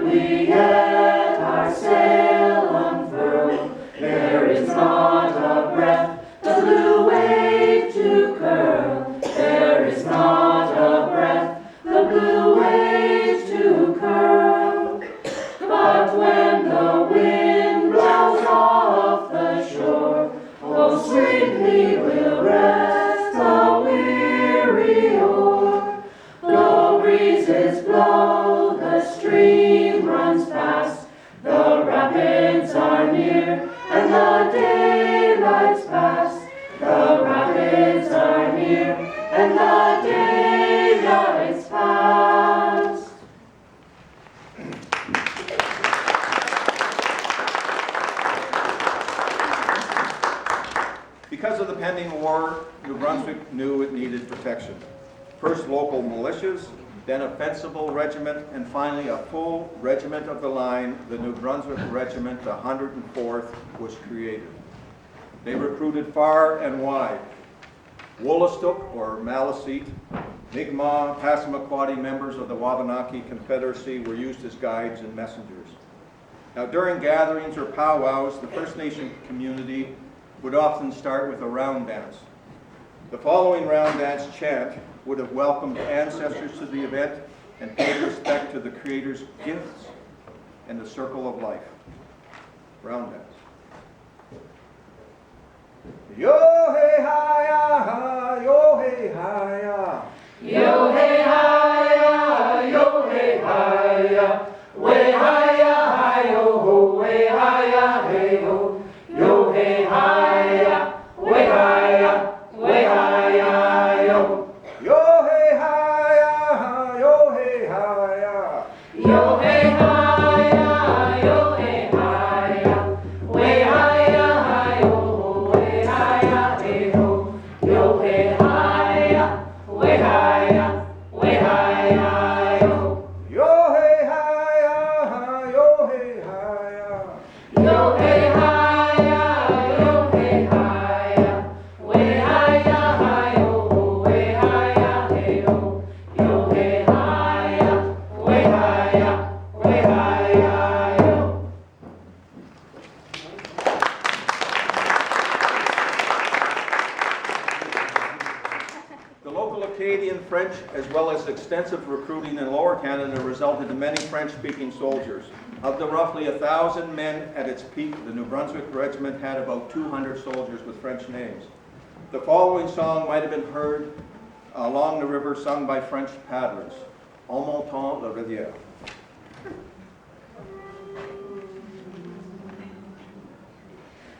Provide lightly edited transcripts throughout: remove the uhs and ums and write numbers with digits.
we yet our sail unfurl, there is not a breath the blue wave to curl. There is not a breath the blue wave to curl. But when the wind blows off the shore, oh, sweetly will rest the weary oar. The breezes blow, the stream runs fast, the rapids are near, and the daylight's past. The rapids are near, and the daylight's past. Because of the pending war, New Brunswick knew it needed protection. First local militias, then a fencible regiment, and finally a full regiment of the line, the New Brunswick Regiment, the 104th, was created. They recruited far and wide. Woolastook or Maliseet, Mi'kmaq, Passamaquoddy members of the Wabanaki Confederacy were used as guides and messengers. Now during gatherings or powwows, the First Nation community would often start with a round dance. The following round dance chant would have welcomed ancestors to the event and paid respect to the Creator's gifts and the circle of life. Round dance. Yo hey hi yo hey hi Yo hey hi yo hey hi way hi yo ho way hi hey ho. Yo hey hi way hi yo. Yo hey hi yo hey hi Yo hey hi yo hey hi way hi yo ho way hi hey ho. Yo hey hi way hi yo. Yo hey hi yo hey hi Yo hey hi yo hey hi way hi yo way hi hey ho. Yo hey hi way hi yo. The local Acadian French, as well as extensive recruiting in Lower Canada, resulted in many French-speaking soldiers. Of the roughly 1,000 men at its peak, the New Brunswick Regiment had about 200 soldiers with French names. The following song might have been heard along the river, sung by French paddlers. En Montant la Riviere.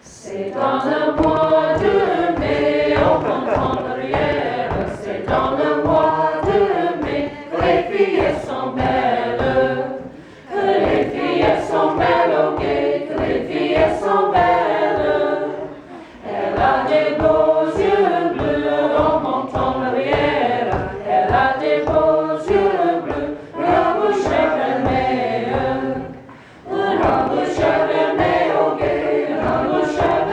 C'est dans le mois de mai, en montant la rivière. C'est dans le mois de mai que les filles sont belles. Que les filles sont belles, ok, que les filles sont belles. Elle a des beaux yeux bleus en montant la rivière. Elle a des beaux yeux bleus, la bouche est fermée. La bouche est fermée, ok, la bouche est fermée.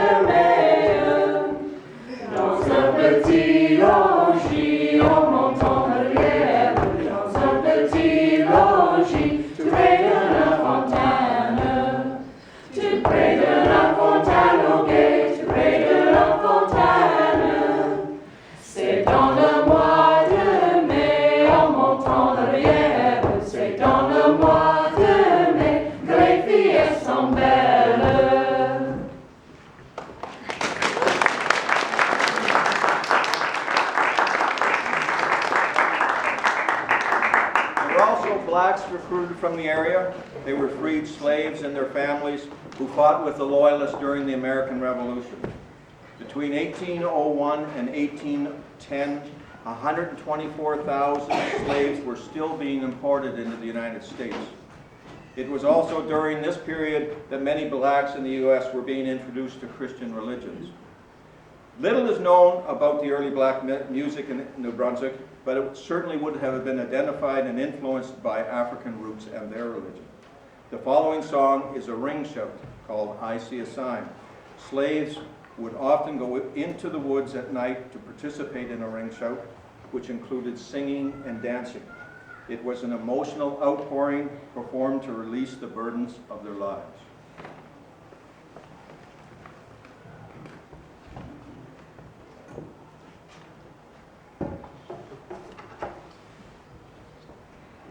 Dans un petit logis en montant la rivière. Dans un petit logis, tout près de la fontaine. Tout près de la fontaine, ok, tout près de la fontaine. C'est dans le mois de mai, en montant la rivière. C'est dans le mois de mai que les filles sont belles. There were also blacks recruited from the area. They were freed slaves and their families who fought with the Loyalists during the American Revolution. Between 1801 and 1810, 124,000 slaves were still being imported into the United States. It was also during this period that many blacks in the U.S. were being introduced to Christian religions. Little is known about the early black music in New Brunswick, but it certainly would have been identified and influenced by African roots and their religion. The following song is a ring shout called I See a Sign. Slaves would often go into the woods at night to participate in a ring shout, which included singing and dancing. It was an emotional outpouring performed to release the burdens of their lives.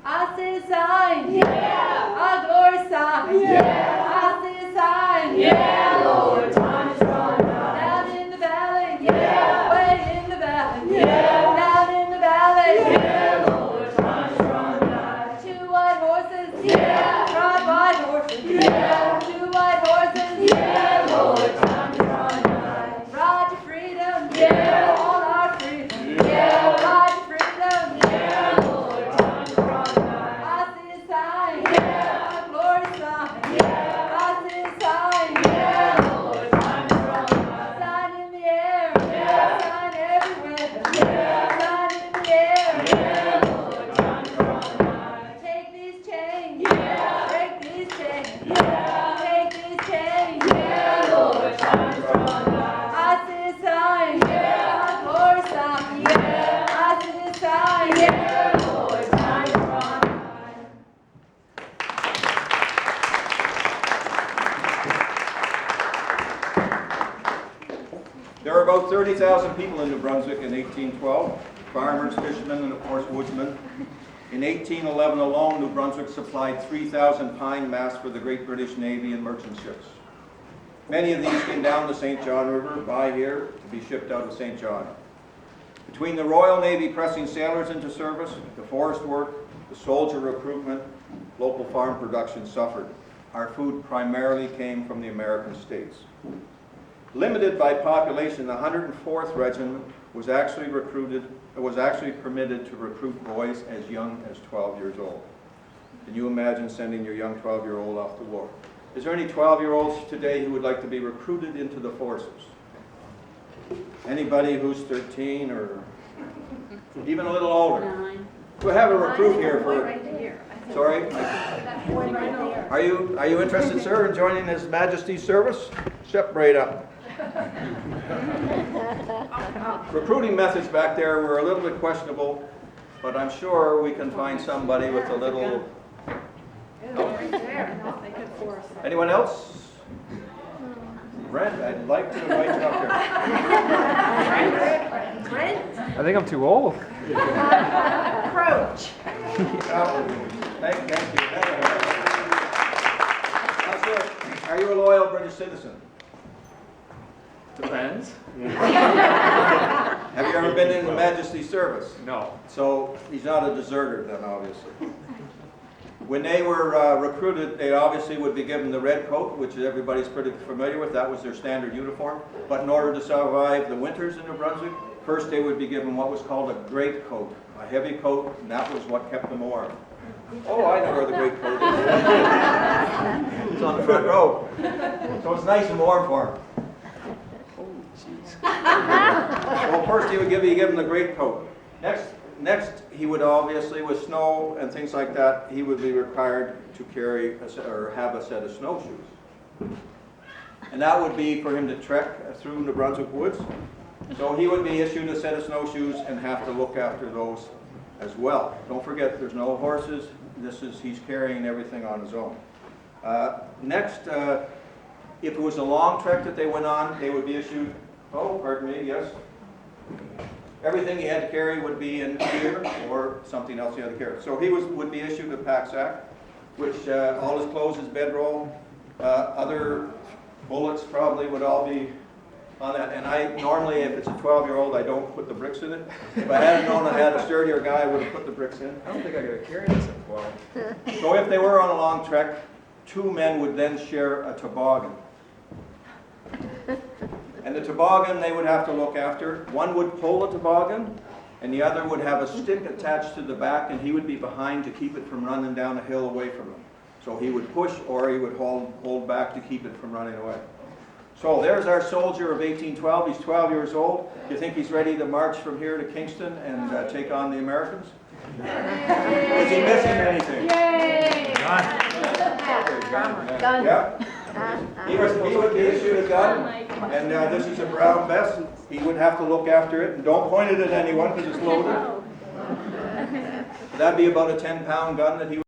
I see a sign, yeah, a glory sign, yeah, I see a sign, yeah, Lord, time is drawing nigh. Down in the valley, yeah, way in the valley, yeah, down in the valley, yeah, Lord, time is drawing nigh. 2 white horses, yeah, ride white horses, yeah, 2 white horses, yeah, Lord, time is drawing nigh. Ride to freedom, yeah, all our freedom, yeah, ride to freedom, yeah, Lord, time is drawing nigh. I see a sign, yeah, a glory sign, yeah, I see a sign, yeah, Lord, time is drawing nigh. Sign in the air, yeah, sign everywhere, yeah, sign in the air, yeah, Lord, time is drawing nigh. Take these chains, yeah, break these chains, yeah, take these chains, yeah, Lord, time is drawing nigh. I see a sign, yeah, a glory sign, yeah, I see a sign, yeah, Lord, time is drawing nigh. There were about 30,000 people in New Brunswick in 1812, farmers, fishermen, and of course woodsmen. In 1811 alone, New Brunswick supplied 3,000 pine masts for the Great British Navy and merchant ships. Many of these came down the St. John River by here to be shipped out of St. John. Between the Royal Navy pressing sailors into service, the forest work, the soldier recruitment, local farm production suffered. Our food primarily came from the American states. Limited by population, the 104th Regiment was actually permitted to recruit boys as young as 12 years old. Can you imagine sending your young 12-year-old off to war? Is there any 12-year-olds today who would like to be recruited into the forces? Anybody who's 13 or even a little older? 9. We have a recruit here for. Right here. Sorry? That boy right there. Are you interested, sir, in joining His Majesty's service? Step right up. Recruiting methods back there were a little bit questionable, but I'm sure we can find somebody with a little. Right there. They could force it. Anyone else? Brent, I'd like to invite you up here. Brent? I think I'm too old. Approach. Thank you. Now, sir, are you a loyal British citizen? Depends. Have you ever been in His Majesty's service? No. So he's not a deserter then, obviously. When they were recruited, they obviously would be given the red coat, which everybody's pretty familiar with. That was their standard uniform. But in order to survive the winters in New Brunswick, first they would be given what was called a great coat, a heavy coat, and that was what kept them warm. Oh, I know where the great coat is. It's on the front row. So it's nice and warm for him. Well, first he would be given the great coat. Next, he would obviously, with snow and things like that, he would be required to carry or have a set of snowshoes. And that would be for him to trek through New Brunswick woods. So he would be issued a set of snowshoes and have to look after those as well. Don't forget, there's no horses. He's carrying everything on his own. Next, if it was a long trek that they went on, they would be issued, oh, pardon me, yes. Everything he had to carry would be in gear or something else he had to carry. So he would be issued a pack sack, which all his clothes, his bedroll, other bullets probably would all be on that. And I normally, if it's a 12-year-old, I don't put the bricks in it. If I had known I had a sturdier guy, I would have put the bricks in. I don't think I could have carried this at 12. So if they were on a long trek, 2 men would then share a toboggan. And the toboggan they would have to look after. One would pull the toboggan, and the other would have a stick attached to the back, and he would be behind to keep it from running down a hill away from him. So he would push, or he would hold back to keep it from running away. So there's our soldier of 1812. He's 12 years old. Do you think he's ready to march from here to Kingston and take on the Americans? Is he missing anything? Yay! Done. Yeah. He would be issued a gun, and this is a brown vest. He would have to look after it, and don't point it at anyone because it's loaded. That'd be about a 10-pound gun that he